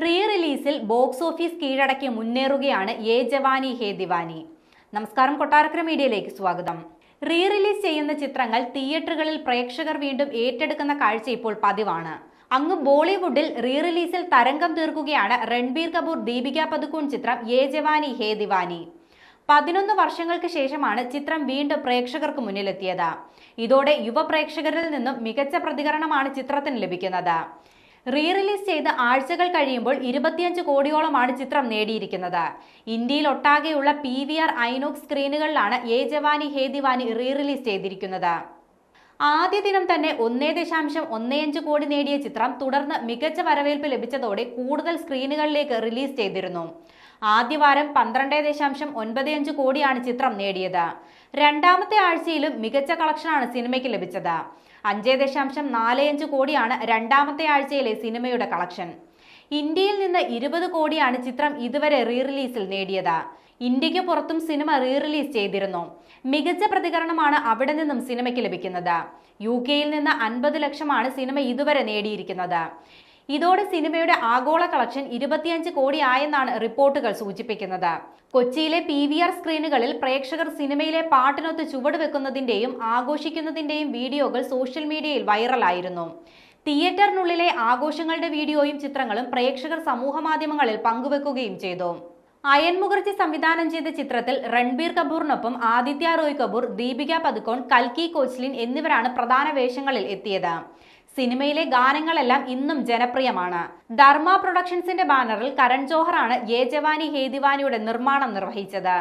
Re റിലീസിൽ box office കീഴടക്കി മുന്നേറുകയാണ് യേ Giovani ഹേ ദിവാനി. നമസ്കാരം, കൊട്ടാരക്കര മീഡിയയിലേക്ക് സ്വാഗതം. റീ റിലീസ് ചെയ്യുന്ന ചിത്രങ്ങൾ തിയേറ്ററുകളിൽ പ്രേക്ഷകർ വീണ്ടും ഏറ്റെടുക്കുന്ന കാഴ്ച ഇപ്പോൾ പതിവാണ്. അങ്ങ് ബോളിവുഡിൽ റീ റിലീസിൽ തരംഗം തീർക്കുകയാണ് രൺബീർ കപൂർ ദീപിക പദുക്കോൺ ചിത്രം യേ ജവാനി ഹേ ദിവാനി. 11 വർഷങ്ങൾക്ക് ശേഷമാണ് ചിത്രം വീണ്ടും പ്രേക്ഷകർക്ക് മുന്നിലെത്തിയത്. ഇതോടെ യുവ പ്രേക്ഷകരിൽ നിന്നും മികച്ച പ്രതികരണമാണ് ചിത്രത്തിന് ലഭിക്കുന്നത്. റീ റിലീസ് ചെയ്ത് ആഴ്ചകൾ കഴിയുമ്പോൾ 25 കോടിയോളമാണ് ചിത്രം നേടിയിരിക്കുന്നത്. ഇന്ത്യയിൽ ഒട്ടാകെയുള്ള PVR ഐനോക്സ് സ്ക്രീനുകളിലാണ് യേ ജവാനി ഹേ ദിവാനി റീ റിലീസ് ചെയ്തിരിക്കുന്നത്. ആദ്യ ദിനം തന്നെ 1.15 കോടി നേടിയ ചിത്രം തുടർന്ന് മികച്ച വരവേൽപ്പ് ലഭിച്ചതോടെ കൂടുതൽ സ്ക്രീനുകളിലേക്ക് റിലീസ് ചെയ്തിരുന്നു. ആദ്യവാരം 12.95 കോടിയാണ് ചിത്രം നേടിയത്. രണ്ടാമത്തെ ആഴ്ചയിലും മികച്ച കളക്ഷനാണ് സിനിമയ്ക്ക് ലഭിച്ചത്. 5.45 കോടിയാണ് രണ്ടാമത്തെ ആഴ്ചയിലെ സിനിമയുടെ കളക്ഷൻ. ഇന്ത്യയിൽ നിന്ന് 20 കോടിയാണ് ചിത്രം ഇതുവരെ റീ റിലീസിൽ നേടിയത്. ഇന്ത്യക്ക് പുറത്തും സിനിമ റീ റിലീസ് ചെയ്തിരുന്നു. മികച്ച പ്രതികരണമാണ് അവിടെ നിന്നും സിനിമയ്ക്ക് ലഭിക്കുന്നത്. UK-യിൽ നിന്ന് 50 ലക്ഷമാണ് സിനിമ ഇതുവരെ നേടിയിരിക്കുന്നത്. ഇതോടെ സിനിമയുടെ ആഗോള കളക്ഷൻ 25 കോടിയായെന്നാണ് റിപ്പോർട്ടുകൾ സൂചിപ്പിക്കുന്നത്. കൊച്ചിയിലെ PVR സ്ക്രീനുകളിൽ പ്രേക്ഷകർ സിനിമയിലെ പാട്ടിനൊത്ത് ചുവട് വെക്കുന്നതിന്റെയും ആഘോഷിക്കുന്നതിന്റെയും വീഡിയോകൾ സോഷ്യൽ മീഡിയയിൽ വൈറലായിരുന്നു. തിയേറ്ററിനുള്ളിലെ ആഘോഷങ്ങളുടെ വീഡിയോയും ചിത്രങ്ങളും പ്രേക്ഷകർ സമൂഹമാധ്യമങ്ങളിൽ പങ്കുവെക്കുകയും ചെയ്തു. അയൻ മുഖർജി സംവിധാനം ചെയ്ത ചിത്രത്തിൽ രൺബീർ കപൂറിനൊപ്പം ആദിത്യ റോയ് കപൂർ, ദീപിക പദുക്കോൺ, കൽക്കി കോച്ലിൻ എന്നിവരാണ് പ്രധാന വേഷങ്ങളിൽ എത്തിയത്. സിനിമയിലെ ഗാനങ്ങളെല്ലാം ഇന്നും ജനപ്രിയമാണ്. ധർമ്മ പ്രൊഡക്ഷൻസിന്റെ ബാനറിൽ കരൺ ജോഹറാണ് യേ ജവാനി ഹേ ദിവാനിയുടെ നിർമ്മാണം നിർവഹിച്ചത്.